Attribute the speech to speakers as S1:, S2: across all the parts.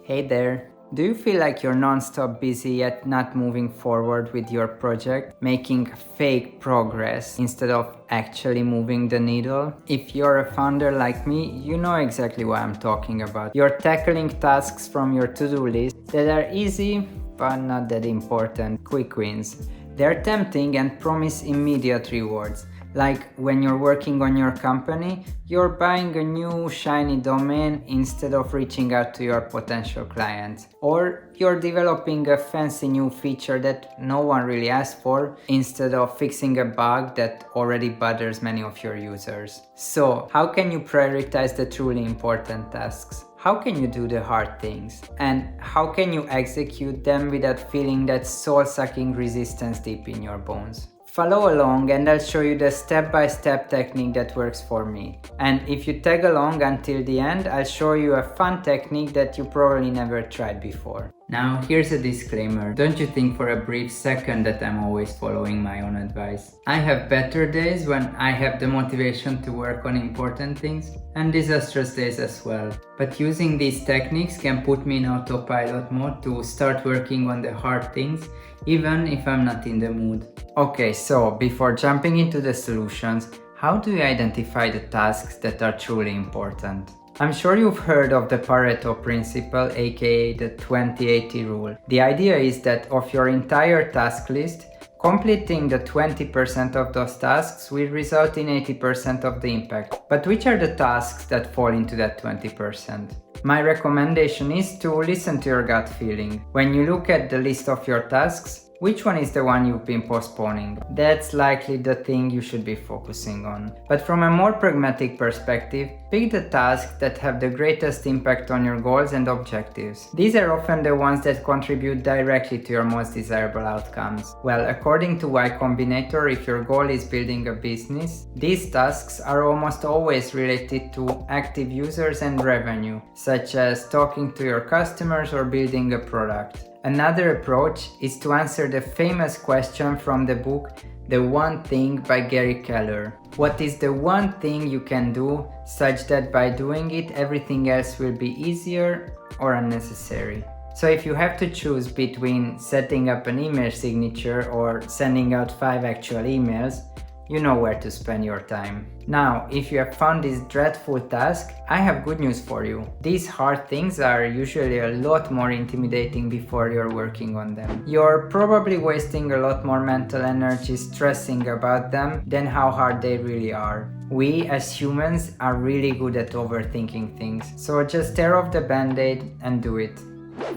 S1: Hey there! Do you feel like you're non-stop busy yet not moving forward with your project, making fake progress instead of actually moving the needle? If you're a founder like me, you know exactly what I'm talking about. You're tackling tasks from your to-do list that are easy but not that important, quick wins. They're tempting and promise immediate rewards. Like when you're working on your company, you're buying a new shiny domain instead of reaching out to your potential clients. Or you're developing a fancy new feature that no one really asked for instead of fixing a bug that already bothers many of your users. So, how can you prioritize the truly important tasks? How can you do the hard things? And how can you execute them without feeling that soul-sucking resistance deep in your bones? Follow along and I'll show you the step-by-step technique that works for me. And if you tag along until the end, I'll show you a fun technique that you probably never tried before. Now, here's a disclaimer. Don't you think for a brief second that I'm always following my own advice. I have better days when I have the motivation to work on important things and disastrous days as well. But using these techniques can put me in autopilot mode to start working on the hard things even if I'm not in the mood. Okay, so before jumping into the solutions, how do you identify the tasks that are truly important? I'm sure you've heard of the Pareto principle, aka the 20-80 rule. The idea is that of your entire task list, completing the 20% of those tasks will result in 80% of the impact. But which are the tasks that fall into that 20%? My recommendation is to listen to your gut feeling. When you look at the list of your tasks, which one is the one you've been postponing? That's likely the thing you should be focusing on. But from a more pragmatic perspective, pick the tasks that have the greatest impact on your goals and objectives. These are often the ones that contribute directly to your most desirable outcomes. Well, according to Y Combinator, if your goal is building a business, these tasks are almost always related to active users and revenue, such as talking to your customers or building a product. Another approach is to answer the famous question from the book The One Thing by Gary Keller. What is the one thing you can do such that by doing it everything else will be easier or unnecessary? So if you have to choose between setting up an email signature or sending out 5 actual emails, you know where to spend your time. Now, if you have found this dreadful task, I have good news for you. These hard things are usually a lot more intimidating before you're working on them. You're probably wasting a lot more mental energy stressing about them than how hard they really are. We as humans are really good at overthinking things, so just tear off the band-aid and do it.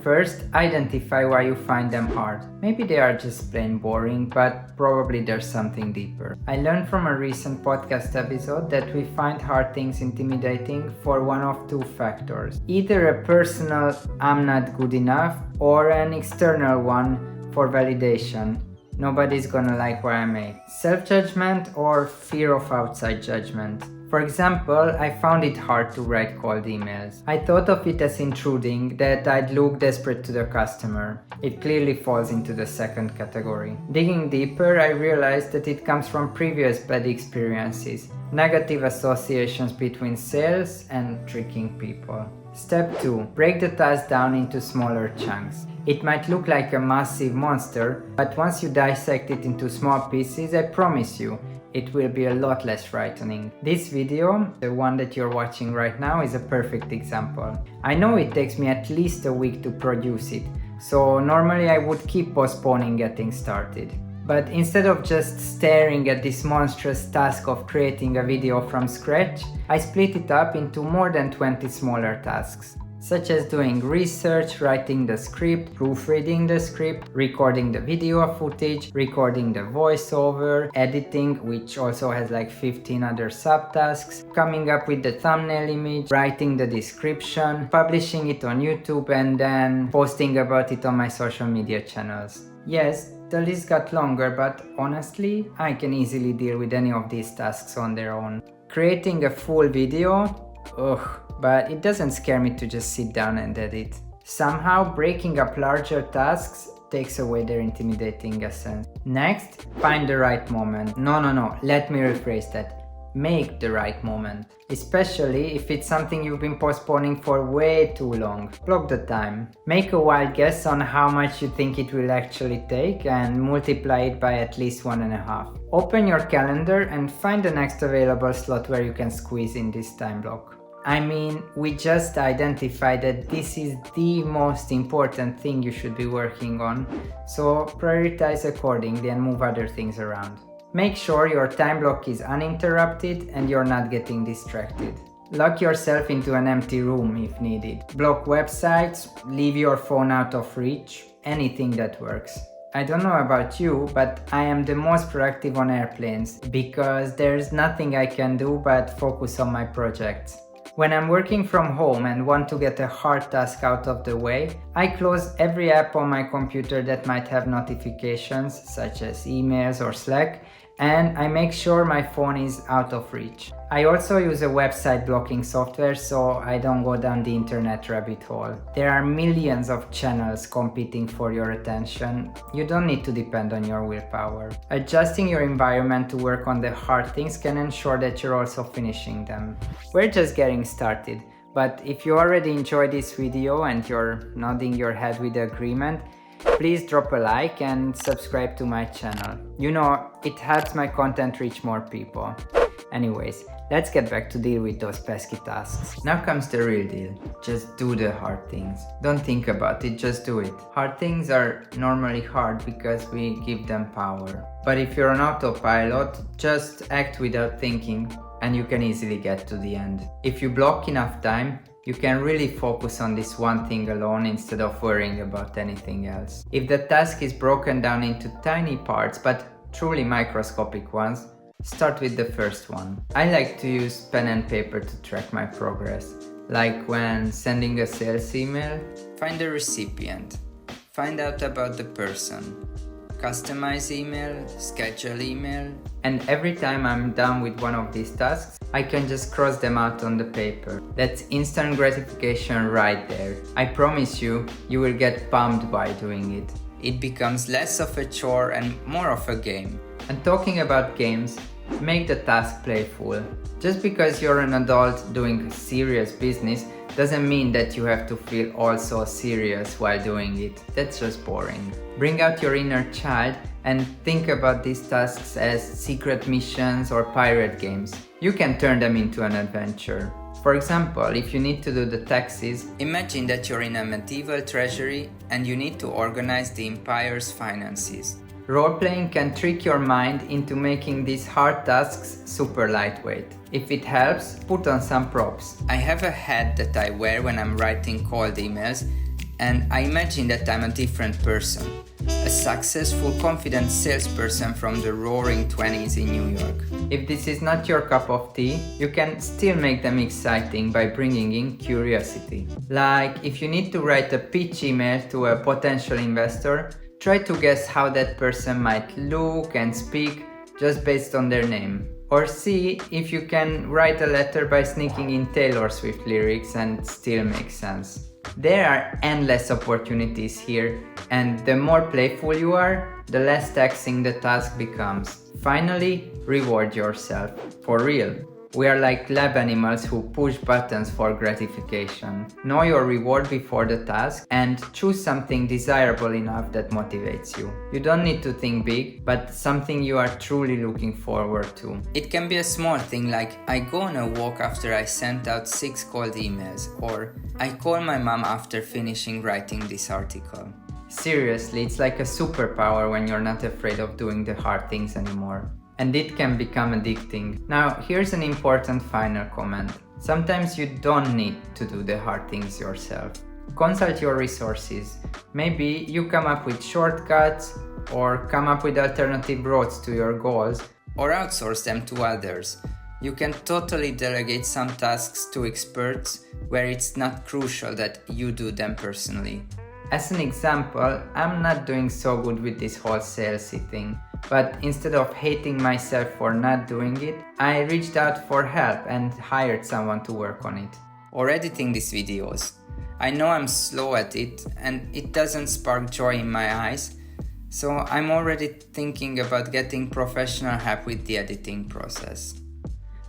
S1: First, identify why you find them hard. Maybe they are just plain boring, but probably there's something deeper. I learned from a recent podcast episode that we find hard things intimidating for one of two factors. Either a personal "I'm not good enough" or an external one for validation. Nobody's gonna like what I make. Self-judgment or fear of outside judgment. For example, I found it hard to write cold emails. I thought of it as intruding, that I'd look desperate to the customer. It clearly falls into the second category. Digging deeper, I realized that it comes from previous bad experiences, negative associations between sales and tricking people. Step 2. Break the task down into smaller chunks. It might look like a massive monster, but once you dissect it into small pieces, I promise you, it will be a lot less frightening. This video, the one that you're watching right now, is a perfect example. I know it takes me at least a week to produce it, so normally I would keep postponing getting started. But instead of just staring at this monstrous task of creating a video from scratch, I split it up into more than 20 smaller tasks, such as doing research, writing the script, proofreading the script, recording the video footage, recording the voiceover, editing, which also has like 15 other subtasks, coming up with the thumbnail image, writing the description, publishing it on YouTube, and then posting about it on my social media channels. Yes, the list got longer, but honestly, I can easily deal with any of these tasks on their own. Creating a full video? Ugh. But it doesn't scare me to just sit down and edit. Somehow, breaking up larger tasks takes away their intimidating essence. Next, find the right moment. No, let me rephrase that. Make the right moment, especially if it's something you've been postponing for way too long. Block the time. Make a wild guess on how much you think it will actually take and multiply it by at least 1.5. Open your calendar and find the next available slot where you can squeeze in this time block. I mean, we just identified that this is the most important thing you should be working on, so prioritize accordingly and move other things around. Make sure your time block is uninterrupted and you're not getting distracted. Lock yourself into an empty room if needed. Block websites, leave your phone out of reach, anything that works. I don't know about you, but I am the most productive on airplanes because there's nothing I can do but focus on my projects. When I'm working from home and want to get a hard task out of the way, I close every app on my computer that might have notifications, such as emails or Slack, and I make sure my phone is out of reach. I also use a website blocking software so I don't go down the internet rabbit hole. There are millions of channels competing for your attention. You don't need to depend on your willpower. Adjusting your environment to work on the hard things can ensure that you're also finishing them. We're just getting started, but if you already enjoyed this video and you're nodding your head with agreement, please drop a like and subscribe to my channel. You know, it helps my content reach more people. Anyways, let's get back to deal with those pesky tasks. Now comes the real deal. Just do the hard things. Don't think about it, just do it. Hard things are normally hard because we give them power. But if you're on autopilot, just act without thinking and you can easily get to the end. If you block enough time, you can really focus on this one thing alone instead of worrying about anything else. If the task is broken down into tiny parts, but truly microscopic ones, start with the first one. I like to use pen and paper to track my progress. Like when sending a sales email, find the recipient, find out about the person, customize email, schedule email, and every time I'm done with one of these tasks, I can just cross them out on the paper. That's instant gratification right there. I promise you, you will get pumped by doing it. It becomes less of a chore and more of a game. And talking about games, make the task playful. Just because you're an adult doing serious business doesn't mean that you have to feel all so serious while doing it. That's just boring. Bring out your inner child and think about these tasks as secret missions or pirate games. You can turn them into an adventure. For example, if you need to do the taxes, imagine that you're in a medieval treasury and you need to organize the empire's finances. Role-playing can trick your mind into making these hard tasks super lightweight. If it helps, put on some props. I have a hat that I wear when I'm writing cold emails, and I imagine that I'm a different person. A successful, confident salesperson from the roaring 20s in New York. If this is not your cup of tea, you can still make them exciting by bringing in curiosity. Like, if you need to write a pitch email to a potential investor, try to guess how that person might look and speak just based on their name. Or see if you can write a letter by sneaking in Taylor Swift lyrics and still make sense. There are endless opportunities here, and the more playful you are, the less taxing the task becomes. Finally, reward yourself. For real. We are like lab animals who push buttons for gratification. Know your reward before the task and choose something desirable enough that motivates you. You don't need to think big, but something you are truly looking forward to. It can be a small thing like I go on a walk after I sent out 6 cold emails, or I call my mom after finishing writing this article. Seriously, it's like a superpower when you're not afraid of doing the hard things anymore. And it can become addicting. Now, here's an important final comment. Sometimes you don't need to do the hard things yourself. Consult your resources. Maybe you come up with shortcuts, or come up with alternative roads to your goals, or outsource them to others. You can totally delegate some tasks to experts where it's not crucial that you do them personally. As an example, I'm not doing so good with this whole salesy thing, but instead of hating myself for not doing it, I reached out for help and hired someone to work on it. Or editing these videos. I know I'm slow at it and it doesn't spark joy in my eyes, so I'm already thinking about getting professional help with the editing process.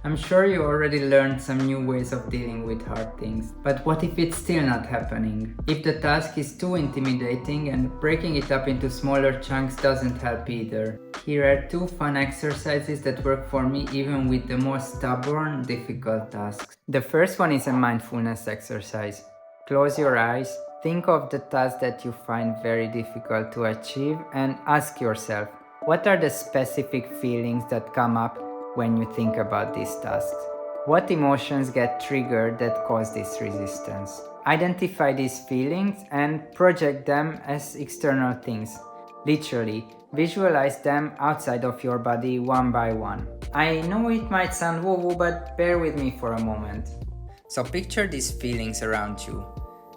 S1: I'm sure you already learned some new ways of dealing with hard things, but what if it's still not happening? If the task is too intimidating and breaking it up into smaller chunks doesn't help either. Here are 2 fun exercises that work for me even with the most stubborn, difficult tasks. The first one is a mindfulness exercise. Close your eyes, think of the task that you find very difficult to achieve and ask yourself, what are the specific feelings that come up when you think about these tasks? What emotions get triggered that cause this resistance? Identify these feelings and project them as external things. Literally, visualize them outside of your body one by one. I know it might sound woo-woo, but bear with me for a moment. So picture these feelings around you.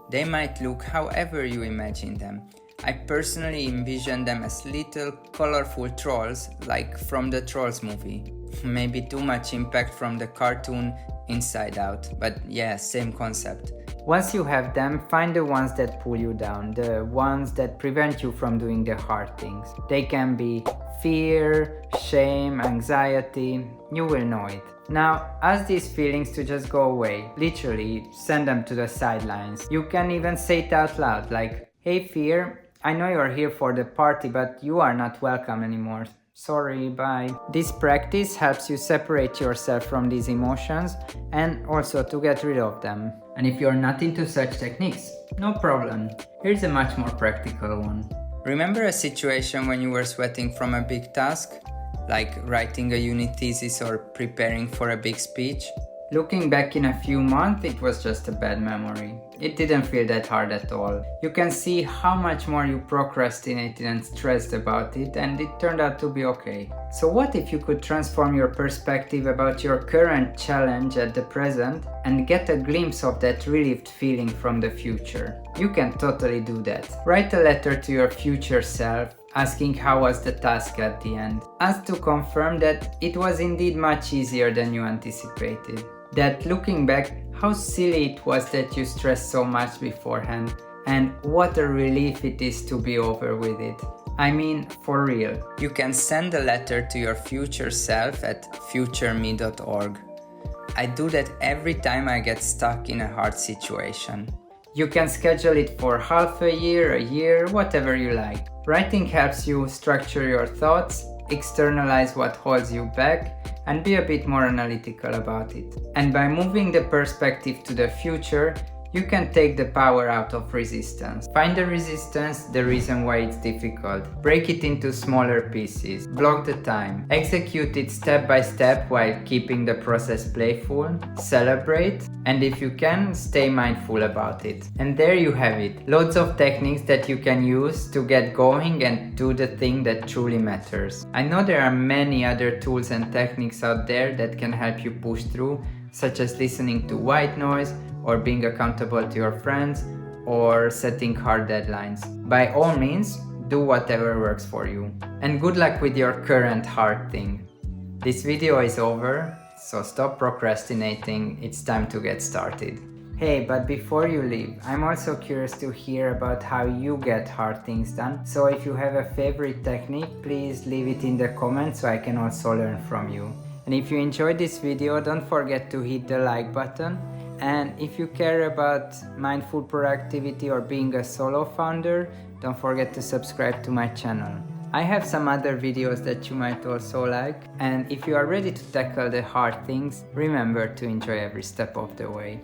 S1: They might look however you imagine them. I personally envision them as little colorful trolls, like from the Trolls movie. Maybe too much impact from the cartoon Inside Out, but yeah, same concept. Once you have them, find the ones that pull you down, the ones that prevent you from doing the hard things. They can be fear, shame, anxiety, you will know it. Now, ask these feelings to just go away. Literally, send them to the sidelines. You can even say it out loud, like, hey fear, I know you're here for the party, but you are not welcome anymore. Sorry, bye. This practice helps you separate yourself from these emotions and also to get rid of them. And if you're not into such techniques, no problem. Here's a much more practical one. Remember a situation when you were sweating from a big task? Like writing a unit thesis or preparing for a big speech? Looking back in a few months, it was just a bad memory. It didn't feel that hard at all. You can see how much more you procrastinated and stressed about it, and it turned out to be okay. So what if you could transform your perspective about your current challenge at the present and get a glimpse of that relieved feeling from the future? You can totally do that. Write a letter to your future self, asking how was the task at the end. Ask to confirm that it was indeed much easier than you anticipated. That looking back, how silly it was that you stressed so much beforehand, and what a relief it is to be over with it. I mean, for real. You can send a letter to your future self at futureme.org. I do that every time I get stuck in a hard situation. You can schedule it for half a year, whatever you like. Writing helps you structure your thoughts, externalize what holds you back, and be a bit more analytical about it. And by moving the perspective to the future, you can take the power out of resistance. Find the resistance, the reason why it's difficult. Break it into smaller pieces. Block the time. Execute it step by step while keeping the process playful. Celebrate. And if you can, stay mindful about it. And there you have it. Loads of techniques that you can use to get going and do the thing that truly matters. I know there are many other tools and techniques out there that can help you push through, such as listening to white noise, or being accountable to your friends, or setting hard deadlines. By all means, do whatever works for you. And good luck with your current hard thing. This video is over, so stop procrastinating, it's time to get started. Hey, but before you leave, I'm also curious to hear about how you get hard things done. So if you have a favorite technique, please leave it in the comments so I can also learn from you. And if you enjoyed this video, don't forget to hit the like button. And if you care about mindful productivity or being a solo founder, don't forget to subscribe to my channel. I have some other videos that you might also like. And if you are ready to tackle the hard things, remember to enjoy every step of the way.